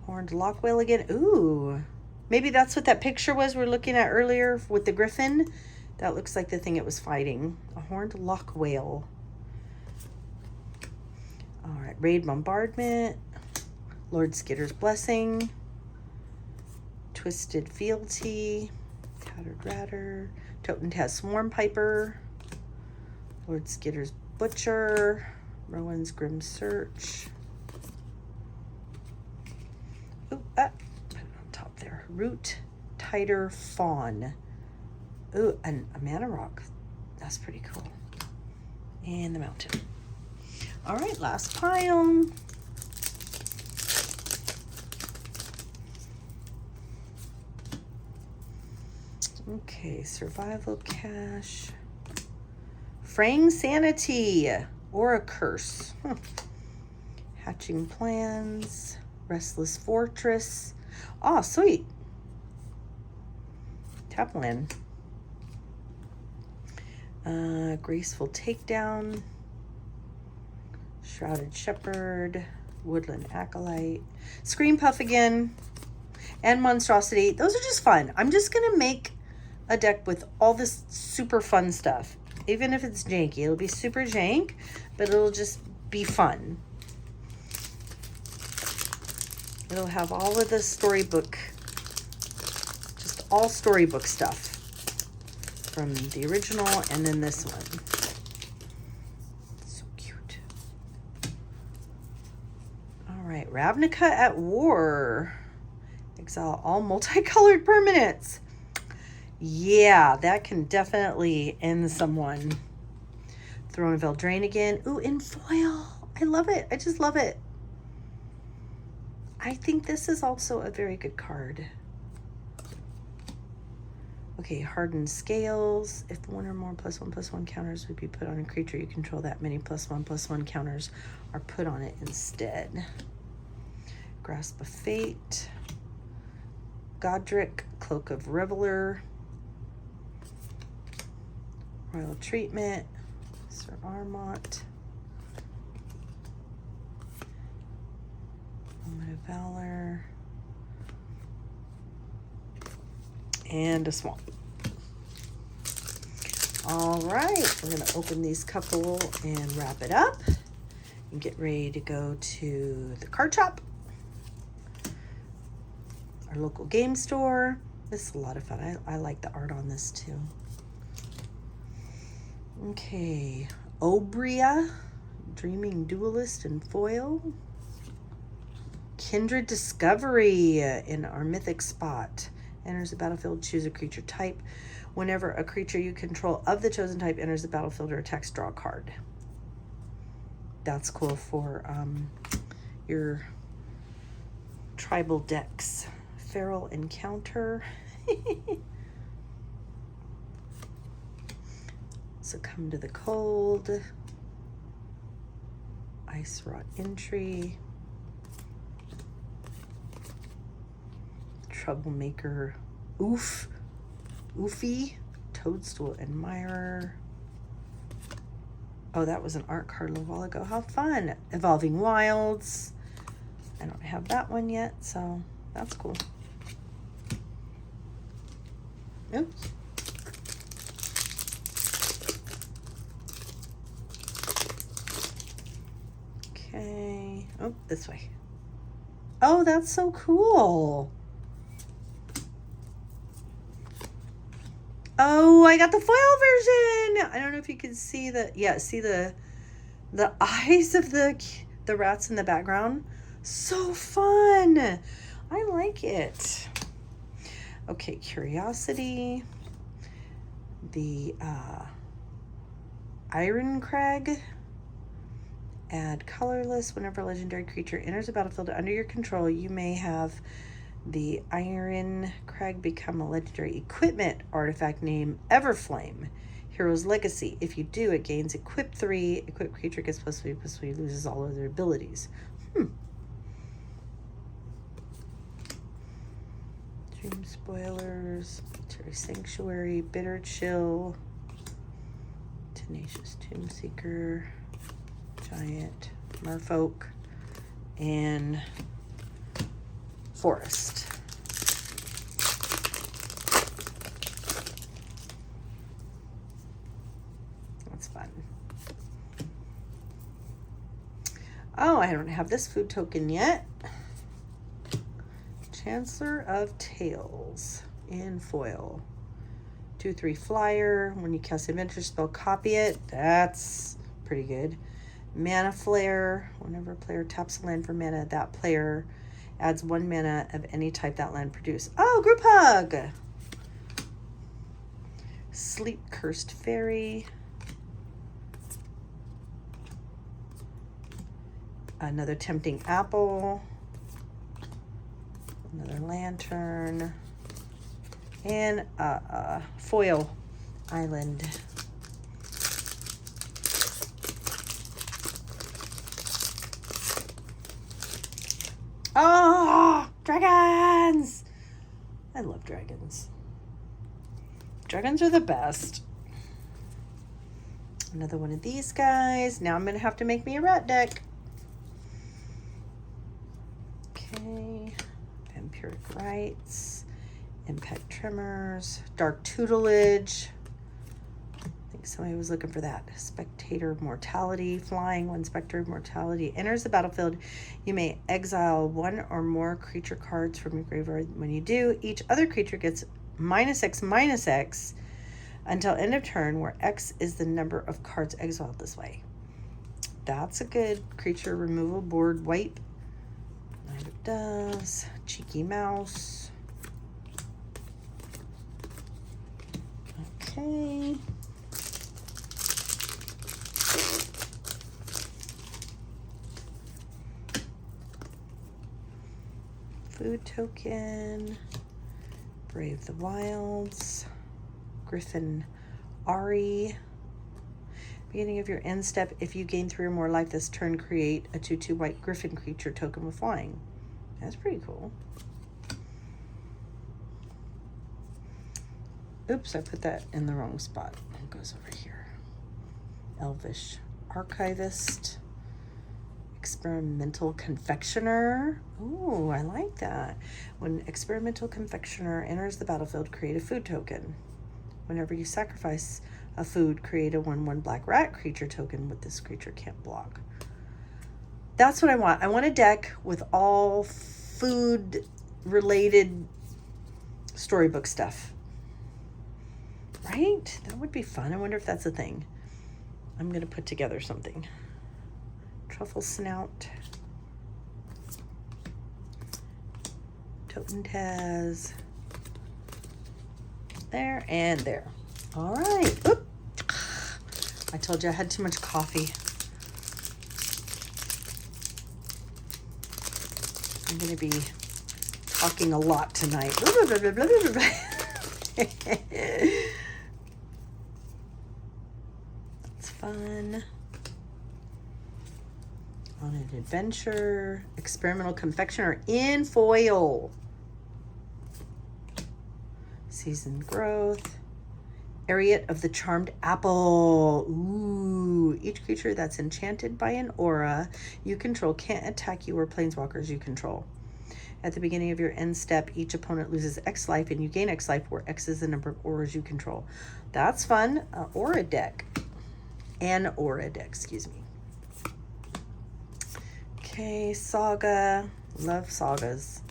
Horned Lockwhale again. Ooh, maybe that's what that picture was we're looking at earlier with the griffin. That looks like the thing it was fighting. A Horned Lockwhale. All right, Raid Bombardment. Lord Skitter's Blessing. Twisted Fealty. Tattered Ratter. Toten's Swarm Piper. Lord Skitter's Butcher. Rowan's Grim Search. Ooh, put it on top there. Root Tighter Fawn. Ooh, and a Mana Rock. That's pretty cool. And the mountain. All right, last pile. Okay, Survival Cache. Fraying Sanity or a Curse. Hatching Plans. Restless Fortress. Oh, sweet. Tap land. Graceful Takedown. Shrouded Shepherd. Woodland Acolyte. Scream Puff again. And Monstrosity. Those are just fun. I'm just going to make a deck with all this super fun stuff. Even if it's janky. It'll be super jank, but it'll just be fun. It'll have all of the storybook, just all storybook stuff from the original and then this one. So cute. All right, Ravnica at War. Exile all multicolored permanents. Yeah, that can definitely end someone. Throne of Eldraine again. Ooh, in foil. I love it. I just love it. I think this is also a very good card. Okay, Hardened Scales. If one or more +1/+1 counters would be put on a creature you control, that many +1/+1 counters are put on it instead. Grasp of Fate. Godric, Cloak of Reveler. Royal Treatment. Sir Armont. Moment of Valor. And a Swamp. All right, we're going to open these couple and wrap it up and get ready to go to the card shop, our local game store. This is a lot of fun. I like the art on this too. Okay, Obria, Dreaming Duelist in foil. Kindred Discovery in our mythic spot. Enters the battlefield, choose a creature type. Whenever a creature you control of the chosen type enters the battlefield or attacks, draw a card. That's cool for your tribal decks. Feral Encounter. Succumb to the Cold. Ice Rot Entry. Troublemaker. Oofy. Toadstool Admirer. Oh, that was an art card a little while ago. How fun. Evolving Wilds. I don't have that one yet, so that's cool. Oops. Okay. Oh, this way. Oh, that's so cool. Oh, I got the foil version. I don't know if you can see see the eyes of the rats in the background. So fun. I like it. Okay, curiosity. The Iron Crag. Add colorless. Whenever a legendary creature enters a battlefield under your control, you may have the Iron Crag become a legendary equipment artifact named Everflame. Hero's Legacy. If you do, it gains Equip 3. Equipped creature gets +3/+3, loses all other abilities. Dream Spoilers. Military Sanctuary. Bitter Chill. Tenacious Tomb Seeker. Giant. Merfolk. And Forest. That's fun. Oh, I don't have this food token yet. Chancellor of Tales in foil. 2/3 flyer. When you cast adventure spell, copy it. That's pretty good. Mana Flare. Whenever a player taps a land for mana, that player adds 1 mana of any type that land produced. Oh, Group Hug! Sleep Cursed Fairy. Another Tempting Apple. Another Lantern. And Foil Island. Oh, dragons! I love dragons. Dragons are the best. Another one of these guys. Now I'm going to have to make me a rat deck. Okay. Vampiric Rites. Impact Tremors. Dark Tutelage. I think somebody was looking for that. Spectator Mortality. Flying. When Spectator Mortality enters the battlefield, you may exile 1 or more creature cards from your graveyard. When you do, each other creature gets -X/-X until end of turn, where X is the number of cards exiled this way. That's a good creature removal board wipe. And it does. Cheeky Mouse. Okay. Food token. Brave the Wilds. Griffin Ari. Beginning of your end step, if you gain 3 or more life this turn, create a 2/2 white griffin creature token with flying. That's pretty cool. Oops, I put that in the wrong spot. It goes over here. Elvish Archivist. Experimental Confectioner. Ooh, I like that. When Experimental Confectioner enters the battlefield, create a food token. Whenever you sacrifice a food, create a 1/1 black rat creature token with this creature can't block. That's what I want. I want a deck with all food related storybook stuff. Right? That would be fun. I wonder if that's a thing. I'm going to put together something. Truffle Snout. Totem Taz. There and there. All right. Oop. I told you I had too much coffee. I'm going to be talking a lot tonight. That's fun. On an adventure. Experimental Confectioner in foil. Seasoned Growth. Ariat of the Charmed Apple. Ooh. Each creature that's enchanted by an aura you control can't attack you or planeswalkers you control. At the beginning of your end step, each opponent loses X life and you gain X life, where X is the number of auras you control. That's fun. Aura deck. An aura deck, excuse me. Okay, Saga. Love sagas.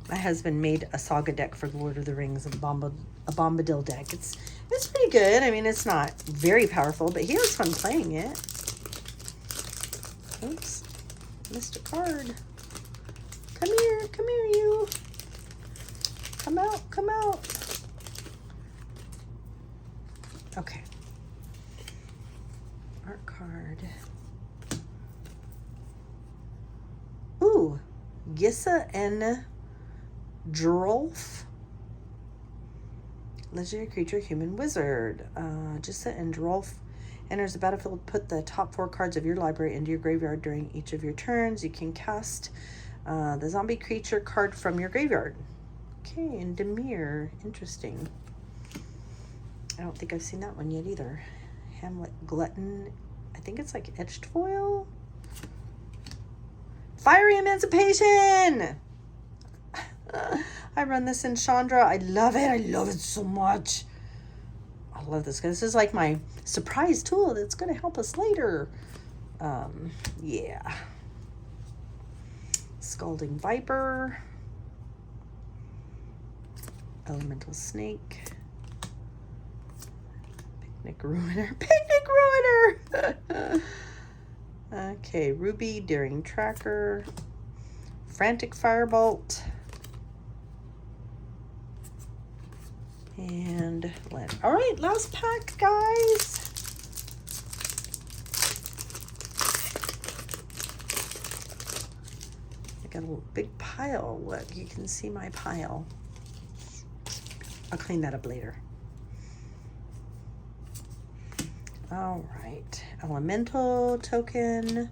My husband made a saga deck for Lord of the Rings, a Bombadil deck. It's pretty good. I mean, it's not very powerful, but he has fun playing it. Oops. Missed a card. Come here, you. Come out. Okay. Art card. Ooh, Gissa and Drolf. Legendary creature, human wizard. Gissa and Drolf enters the battlefield. Put the top 4 cards of your library into your graveyard during each of your turns. You can cast the zombie creature card from your graveyard. Okay, and Demir. Interesting. I don't think I've seen that one yet either. Hamlet Glutton. I think it's like etched foil. Fiery Emancipation! I run this in Chandra. I love it. I love it so much. I love this. This is like my surprise tool that's going to help us later. Yeah. Scalding Viper. Elemental Snake. Picnic Ruiner. Picnic Ruiner! Okay, Ruby, Daring Tracker, Frantic Firebolt, and Land. All right, last pack, guys. I got a big pile. Look, you can see my pile. I'll clean that up later. All right, Elemental token,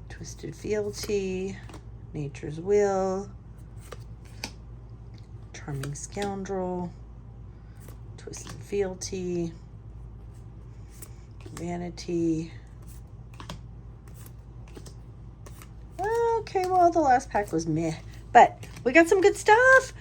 Twisted Fealty, Nature's Will, Charming Scoundrel, Twisted Fealty, Vanity. Okay, well, the last pack was meh, but we got some good stuff.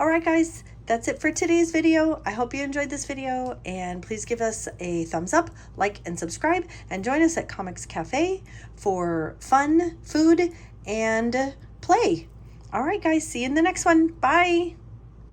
All right, guys. That's it for today's video. I hope you enjoyed this video, and please give us a thumbs up, like, and subscribe, and join us at Comics Cafe for fun, food, and play. All right, guys, see you in the next one. Bye.